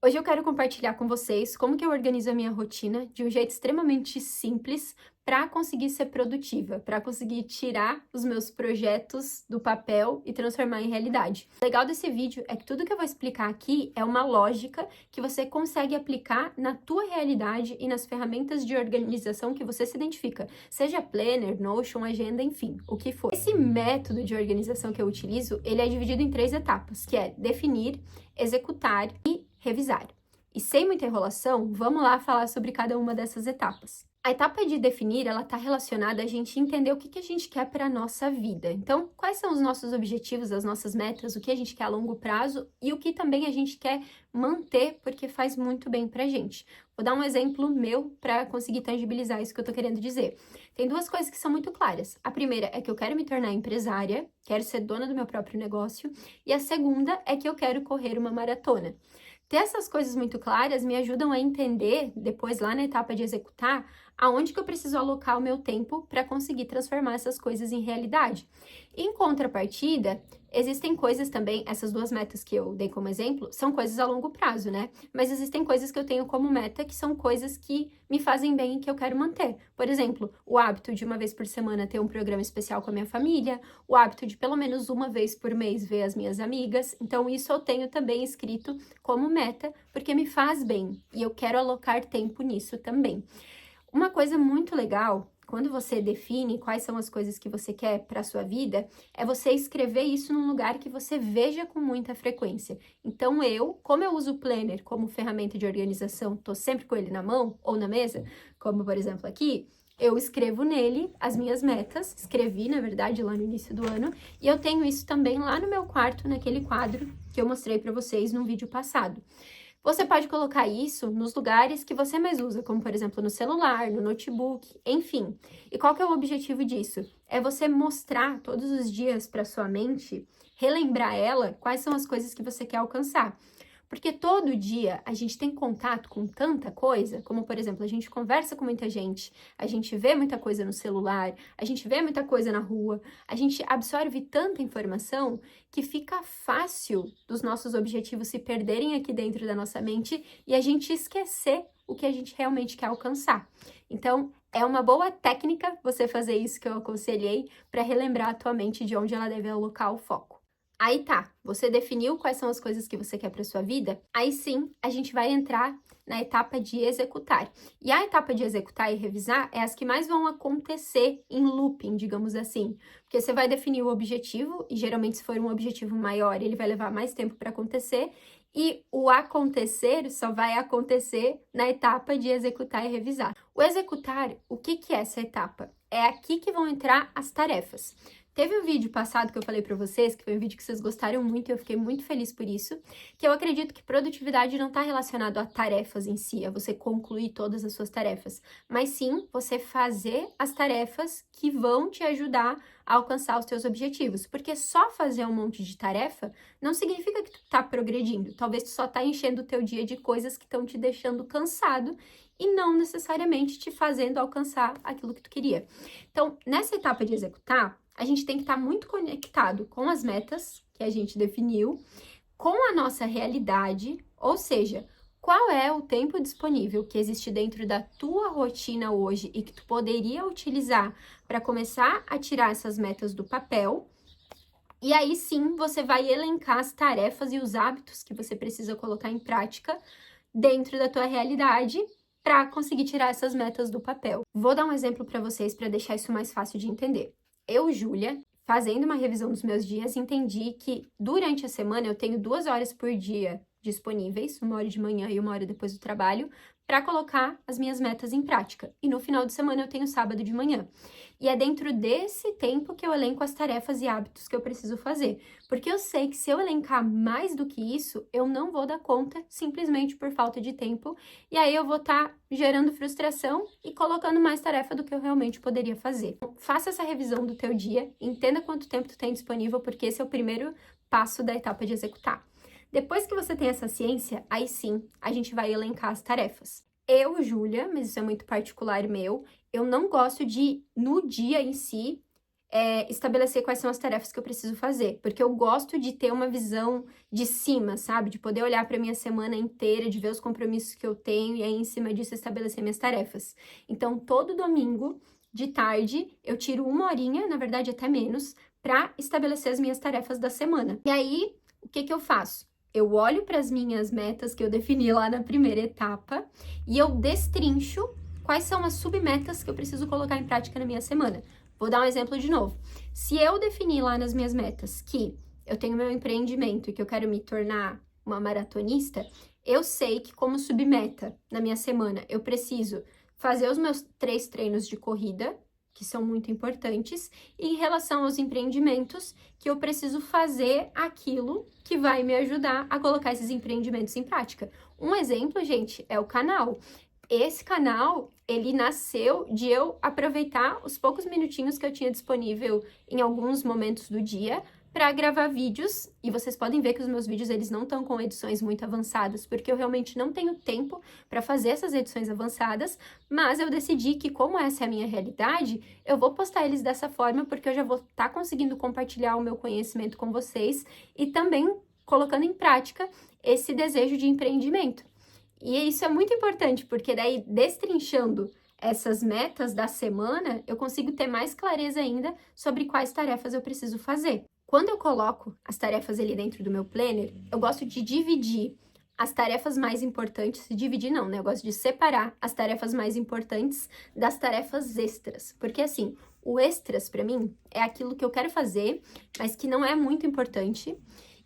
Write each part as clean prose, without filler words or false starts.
Hoje eu quero compartilhar com vocês como que eu organizo a minha rotina de um jeito extremamente simples para conseguir ser produtiva, para conseguir tirar os meus projetos do papel e transformar em realidade. O legal desse vídeo é que tudo que eu vou explicar aqui é uma lógica que você consegue aplicar na tua realidade e nas ferramentas de organização que você se identifica, seja Planner, Notion, Agenda, enfim, o que for. Esse método de organização que eu utilizo, ele é dividido em 3 etapas, que é definir, executar e revisar. E sem muita enrolação, vamos lá falar sobre cada uma dessas etapas. A etapa de definir, ela está relacionada a gente entender o que a gente quer para a nossa vida. Então, quais são os nossos objetivos, as nossas metas, o que a gente quer a longo prazo e o que também a gente quer manter, porque faz muito bem para a gente. Vou dar um exemplo meu para conseguir tangibilizar isso que eu estou querendo dizer. Tem 2 coisas que são muito claras. A primeira é que eu quero me tornar empresária, quero ser dona do meu próprio negócio, e a segunda é que eu quero correr uma maratona. Ter essas coisas muito claras me ajudam a entender, depois lá na etapa de executar, aonde que eu preciso alocar o meu tempo para conseguir transformar essas coisas em realidade. Em contrapartida, existem coisas também, essas 2 metas que eu dei como exemplo, são coisas a longo prazo, né? Mas existem coisas que eu tenho como meta que são coisas que me fazem bem e que eu quero manter. Por exemplo, o hábito de uma vez por semana ter um programa especial com a minha família, o hábito de pelo menos uma vez por mês ver as minhas amigas. Então, isso eu tenho também escrito como meta, porque me faz bem e eu quero alocar tempo nisso também. Uma coisa muito legal, quando você define quais são as coisas que você quer para a sua vida, é você escrever isso num lugar que você veja com muita frequência. Então como eu uso o Planner como ferramenta de organização, tô sempre com ele na mão ou na mesa, como por exemplo aqui, eu escrevo nele as minhas metas, escrevi, na verdade, lá no início do ano, e eu tenho isso também lá no meu quarto, naquele quadro que eu mostrei para vocês no vídeo passado. Você pode colocar isso nos lugares que você mais usa, como por exemplo no celular, no notebook, enfim. E qual que é o objetivo disso? É você mostrar todos os dias para sua mente, relembrar ela quais são as coisas que você quer alcançar. Porque todo dia a gente tem contato com tanta coisa, como por exemplo, a gente conversa com muita gente, a gente vê muita coisa no celular, a gente vê muita coisa na rua, a gente absorve tanta informação que fica fácil dos nossos objetivos se perderem aqui dentro da nossa mente e a gente esquecer o que a gente realmente quer alcançar. Então, é uma boa técnica você fazer isso que eu aconselhei para relembrar a tua mente de onde ela deve alocar o foco. Aí tá, você definiu quais são as coisas que você quer para sua vida? Aí sim, a gente vai entrar na etapa de executar. E a etapa de executar e revisar é as que mais vão acontecer em looping, digamos assim. Porque você vai definir o objetivo, e geralmente se for um objetivo maior, ele vai levar mais tempo para acontecer, e o acontecer só vai acontecer na etapa de executar e revisar. O executar, o que é essa etapa? É aqui que vão entrar as tarefas. Teve um vídeo passado que eu falei pra vocês, que foi um vídeo que vocês gostaram muito e eu fiquei muito feliz por isso, que eu acredito que produtividade não está relacionado a tarefas em si, a você concluir todas as suas tarefas, mas sim você fazer as tarefas que vão te ajudar a alcançar os teus objetivos, porque só fazer um monte de tarefa não significa que tu tá progredindo, talvez tu só tá enchendo o teu dia de coisas que estão te deixando cansado e não necessariamente te fazendo alcançar aquilo que tu queria. Então, nessa etapa de executar, a gente tem que estar muito conectado com as metas que a gente definiu, com a nossa realidade, ou seja, qual é o tempo disponível que existe dentro da tua rotina hoje e que tu poderia utilizar para começar a tirar essas metas do papel. E aí sim, você vai elencar as tarefas e os hábitos que você precisa colocar em prática dentro da tua realidade para conseguir tirar essas metas do papel. Vou dar um exemplo para vocês para deixar isso mais fácil de entender. Eu, Júlia, fazendo uma revisão dos meus dias, entendi que durante a semana eu tenho 2 horas por dia disponíveis, 1 hora de manhã e 1 hora depois do trabalho, para colocar as minhas metas em prática. E no final de semana eu tenho sábado de manhã. E é dentro desse tempo que eu elenco as tarefas e hábitos que eu preciso fazer. Porque eu sei que se eu elencar mais do que isso, eu não vou dar conta simplesmente por falta de tempo. E aí eu vou estar gerando frustração e colocando mais tarefa do que eu realmente poderia fazer. Então, faça essa revisão do teu dia, entenda quanto tempo tu tem disponível, porque esse é o primeiro passo da etapa de executar. Depois que você tem essa ciência, aí sim, a gente vai elencar as tarefas. Eu, Júlia, mas isso é muito particular meu, eu não gosto de, no dia em si, estabelecer quais são as tarefas que eu preciso fazer, porque eu gosto de ter uma visão de cima, sabe? De poder olhar para minha semana inteira, de ver os compromissos que eu tenho e aí em cima disso estabelecer minhas tarefas. Então, todo domingo de tarde eu tiro 1 horinha, na verdade até menos, para estabelecer as minhas tarefas da semana. E aí, o que que eu faço? Eu olho para as minhas metas que eu defini lá na primeira etapa e eu destrincho quais são as submetas que eu preciso colocar em prática na minha semana. Vou dar um exemplo de novo. Se eu definir lá nas minhas metas que eu tenho meu empreendimento e que eu quero me tornar uma maratonista, eu sei que como submeta na minha semana eu preciso fazer os meus 3 treinos de corrida, que são muito importantes, e em relação aos empreendimentos, que eu preciso fazer aquilo que vai me ajudar a colocar esses empreendimentos em prática. Um exemplo, gente, é o canal. Esse canal, ele nasceu de eu aproveitar os poucos minutinhos que eu tinha disponível em alguns momentos do dia para gravar vídeos, e vocês podem ver que os meus vídeos eles não estão com edições muito avançadas, porque eu realmente não tenho tempo para fazer essas edições avançadas, mas eu decidi que como essa é a minha realidade, eu vou postar eles dessa forma, porque eu já vou estar conseguindo compartilhar o meu conhecimento com vocês e também colocando em prática esse desejo de empreendimento. E isso é muito importante, porque daí, destrinchando essas metas da semana, eu consigo ter mais clareza ainda sobre quais tarefas eu preciso fazer. Quando eu coloco as tarefas ali dentro do meu planner, eu gosto de dividir as tarefas mais importantes, dividir não, né? Eu gosto de separar as tarefas mais importantes das tarefas extras, porque assim, o extras para mim é aquilo que eu quero fazer, mas que não é muito importante,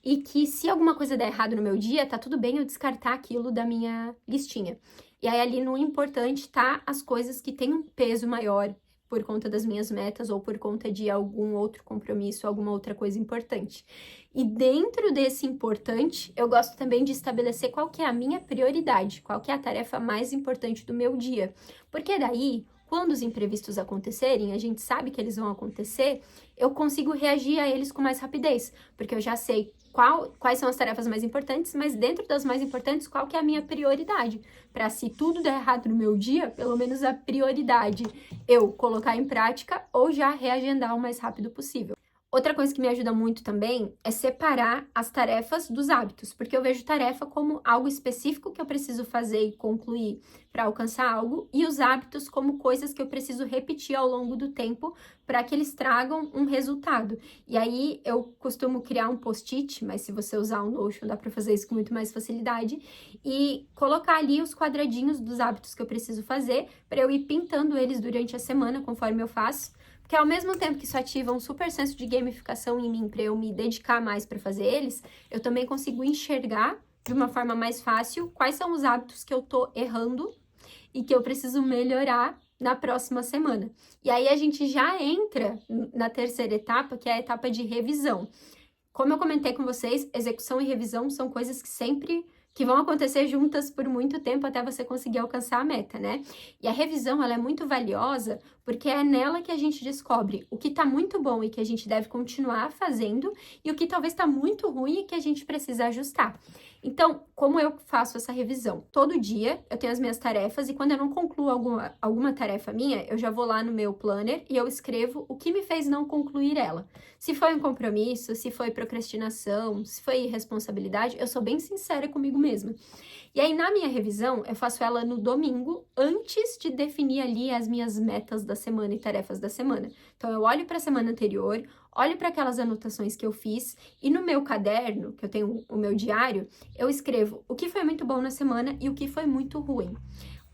e que se alguma coisa der errado no meu dia, tá tudo bem eu descartar aquilo da minha listinha. E aí ali no importante tá as coisas que têm um peso maior por conta das minhas metas ou por conta de algum outro compromisso, alguma outra coisa importante. E dentro desse importante, eu gosto também de estabelecer qual que é a minha prioridade, qual que é a tarefa mais importante do meu dia. Porque daí, quando os imprevistos acontecerem, a gente sabe que eles vão acontecer, eu consigo reagir a eles com mais rapidez, porque eu já sei quais são as tarefas mais importantes, mas dentro das mais importantes, qual que é a minha prioridade? Para se tudo der errado no meu dia, pelo menos a prioridade eu colocar em prática ou já reagendar o mais rápido possível. Outra coisa que me ajuda muito também é separar as tarefas dos hábitos, porque eu vejo tarefa como algo específico que eu preciso fazer e concluir para alcançar algo, e os hábitos como coisas que eu preciso repetir ao longo do tempo para que eles tragam um resultado. E aí eu costumo criar um post-it, mas se você usar o Notion dá para fazer isso com muito mais facilidade, e colocar ali os quadradinhos dos hábitos que eu preciso fazer para eu ir pintando eles durante a semana conforme eu faço. Porque ao mesmo tempo que isso ativa um super senso de gamificação em mim para eu me dedicar mais para fazer eles, eu também consigo enxergar de uma forma mais fácil quais são os hábitos que eu tô errando e que eu preciso melhorar na próxima semana. E aí a gente já entra na terceira etapa, que é a etapa de revisão. Como eu comentei com vocês, execução e revisão são coisas que vão acontecer juntas por muito tempo até você conseguir alcançar a meta, né? E a revisão, ela é muito valiosa porque é nela que a gente descobre o que tá muito bom e que a gente deve continuar fazendo e o que talvez tá muito ruim e que a gente precisa ajustar. Então, como eu faço essa revisão? Todo dia eu tenho as minhas tarefas e quando eu não concluo alguma tarefa minha, eu já vou lá no meu planner e eu escrevo o que me fez não concluir ela. Se foi um compromisso, se foi procrastinação, se foi irresponsabilidade, eu sou bem sincera comigo mesma. E aí, na minha revisão, eu faço ela no domingo, antes de definir ali as minhas metas da semana e tarefas da semana. Então, eu olho para a semana anterior, olho para aquelas anotações que eu fiz e no meu caderno, que eu tenho o meu diário, eu escrevo o que foi muito bom na semana e o que foi muito ruim.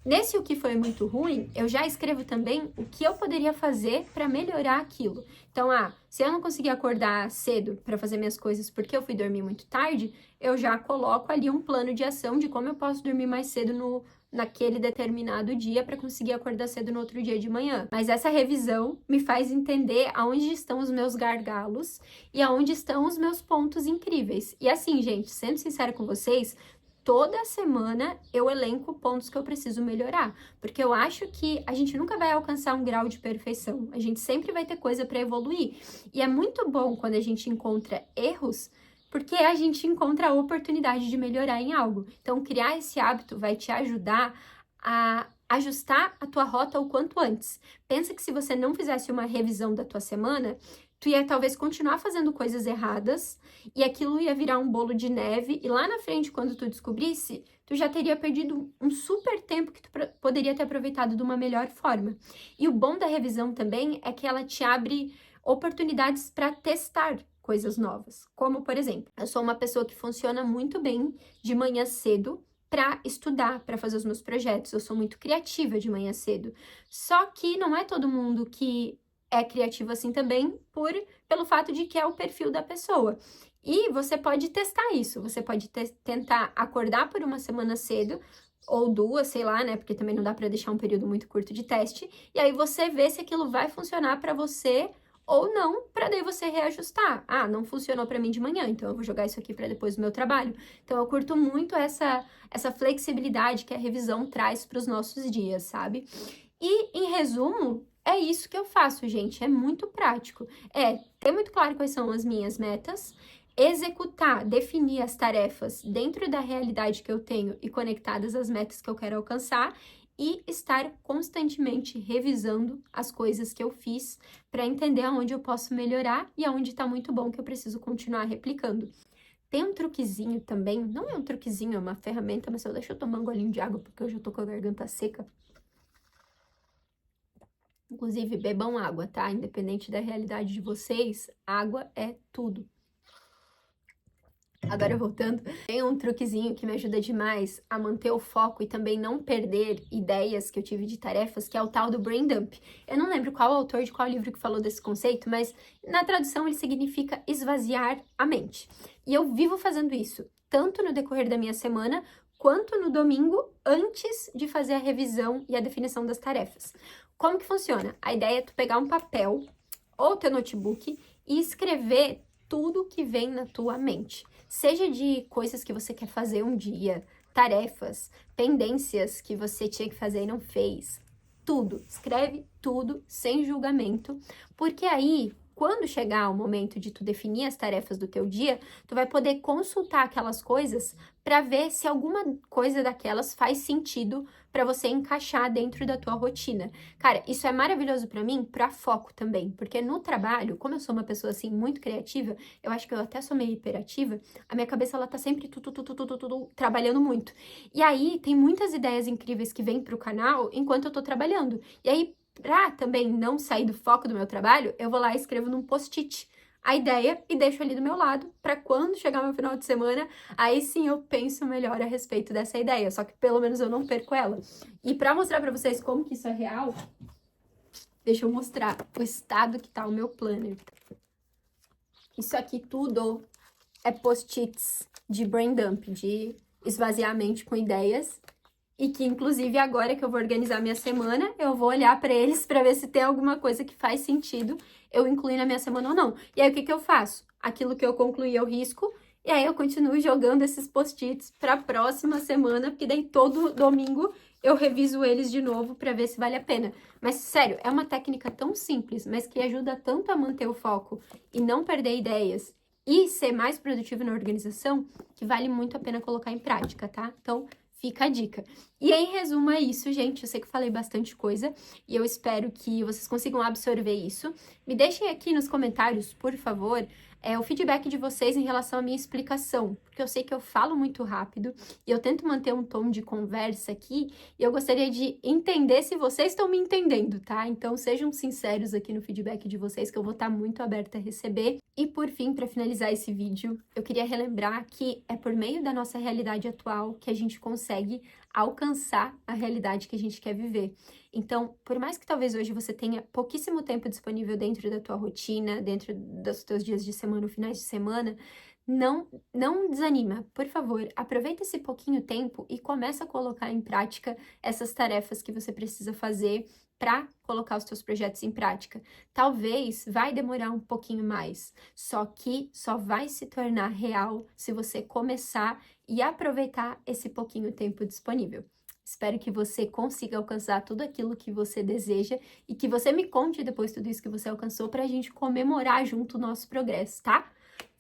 Nesse o que foi muito ruim, eu já escrevo também o que eu poderia fazer para melhorar aquilo. Então, se eu não conseguir acordar cedo para fazer minhas coisas porque eu fui dormir muito tarde, eu já coloco ali um plano de ação de como eu posso dormir mais cedo naquele determinado dia para conseguir acordar cedo no outro dia de manhã. Mas essa revisão me faz entender aonde estão os meus gargalos e aonde estão os meus pontos incríveis. E assim, gente, sendo sincera com vocês, toda semana eu elenco pontos que eu preciso melhorar, porque eu acho que a gente nunca vai alcançar um grau de perfeição, a gente sempre vai ter coisa para evoluir. E é muito bom quando a gente encontra erros, porque a gente encontra a oportunidade de melhorar em algo. Então, criar esse hábito vai te ajudar a ajustar a tua rota o quanto antes. Pensa que se você não fizesse uma revisão da tua semana, tu ia talvez continuar fazendo coisas erradas e aquilo ia virar um bolo de neve e lá na frente, quando tu descobrisse, tu já teria perdido um super tempo que tu poderia ter aproveitado de uma melhor forma. E o bom da revisão também é que ela te abre oportunidades para testar coisas novas. Como, por exemplo, eu sou uma pessoa que funciona muito bem de manhã cedo para estudar, para fazer os meus projetos. Eu sou muito criativa de manhã cedo. Só que não é todo mundo que é criativo assim também, pelo fato de que é o perfil da pessoa. E você pode testar isso, você pode tentar acordar por uma semana cedo, ou duas, sei lá, né? Porque também não dá para deixar um período muito curto de teste. E aí você vê se aquilo vai funcionar para você ou não, para daí você reajustar. Ah, não funcionou para mim de manhã, então eu vou jogar isso aqui para depois do meu trabalho. Então eu curto muito essa flexibilidade que a revisão traz para os nossos dias, sabe? E em resumo, é isso que eu faço, gente. É muito prático. É ter muito claro quais são as minhas metas, executar, definir as tarefas dentro da realidade que eu tenho e conectadas às metas que eu quero alcançar e estar constantemente revisando as coisas que eu fiz para entender aonde eu posso melhorar e aonde está muito bom que eu preciso continuar replicando. Tem um truquezinho também, não é um truquezinho, é uma ferramenta, mas só deixa eu tomar um golinho de água porque eu já tô com a garganta seca. Inclusive, bebam água, tá? Independente da realidade de vocês, água é tudo. Agora voltando, tem um truquezinho que me ajuda demais a manter o foco e também não perder ideias que eu tive de tarefas, que é o tal do brain dump. Eu não lembro qual autor de qual livro que falou desse conceito, mas na tradução ele significa esvaziar a mente. E eu vivo fazendo isso, tanto no decorrer da minha semana, quanto no domingo, antes de fazer a revisão e a definição das tarefas. Como que funciona? A ideia é tu pegar um papel ou teu notebook e escrever tudo que vem na tua mente. Seja de coisas que você quer fazer um dia, tarefas, pendências que você tinha que fazer e não fez. Tudo. Escreve tudo sem julgamento, porque aí, quando chegar o momento de tu definir as tarefas do teu dia, tu vai poder consultar aquelas coisas para ver se alguma coisa daquelas faz sentido para você encaixar dentro da tua rotina. Cara, isso é maravilhoso para mim, para foco também, porque no trabalho, como eu sou uma pessoa assim muito criativa, eu acho que eu até sou meio hiperativa, a minha cabeça ela tá sempre trabalhando muito. E aí tem muitas ideias incríveis que vêm pro canal enquanto eu tô trabalhando. E aí, pra também não sair do foco do meu trabalho, eu vou lá e escrevo num post-it a ideia e deixo ali do meu lado para quando chegar meu final de semana, aí sim eu penso melhor a respeito dessa ideia, só que pelo menos eu não perco ela. E para mostrar para vocês como que isso é real, deixa eu mostrar o estado que tá o meu planner. Isso aqui tudo é post-its de brain dump, de esvaziar a mente com ideias. E que, inclusive, agora que eu vou organizar minha semana, eu vou olhar para eles para ver se tem alguma coisa que faz sentido eu incluir na minha semana ou não. E aí, o que que eu faço? Aquilo que eu concluí, eu risco. E aí, eu continuo jogando esses post-its para a próxima semana, porque daí todo domingo eu reviso eles de novo para ver se vale a pena. Mas, sério, é uma técnica tão simples, mas que ajuda tanto a manter o foco e não perder ideias e ser mais produtivo na organização, que vale muito a pena colocar em prática, tá? Então, fica a dica. E em resumo é isso, gente. Eu sei que eu falei bastante coisa e eu espero que vocês consigam absorver isso. Me deixem aqui nos comentários, por favor, o feedback de vocês em relação à minha explicação, porque eu sei que eu falo muito rápido e eu tento manter um tom de conversa aqui e eu gostaria de entender se vocês estão me entendendo, tá? Então sejam sinceros aqui no feedback de vocês que eu vou estar muito aberta a receber. E por fim, para finalizar esse vídeo, eu queria relembrar que é por meio da nossa realidade atual que a gente consegue alcançar a realidade que a gente quer viver. Então, por mais que talvez hoje você tenha pouquíssimo tempo disponível dentro da tua rotina, dentro dos teus dias de semana, finais de semana, não desanima. Por favor, aproveita esse pouquinho tempo e começa a colocar em prática essas tarefas que você precisa fazer para colocar os teus projetos em prática. Talvez vai demorar um pouquinho mais, só que só vai se tornar real se você começar e aproveitar esse pouquinho tempo disponível. Espero que você consiga alcançar tudo aquilo que você deseja e que você me conte depois tudo isso que você alcançou para a gente comemorar junto o nosso progresso, tá?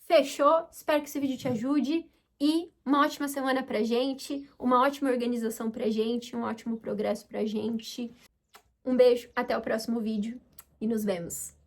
Fechou? Espero que esse vídeo te ajude E uma ótima semana pra gente, uma ótima organização pra gente, um ótimo progresso pra gente. Um beijo, até o próximo vídeo e nos vemos!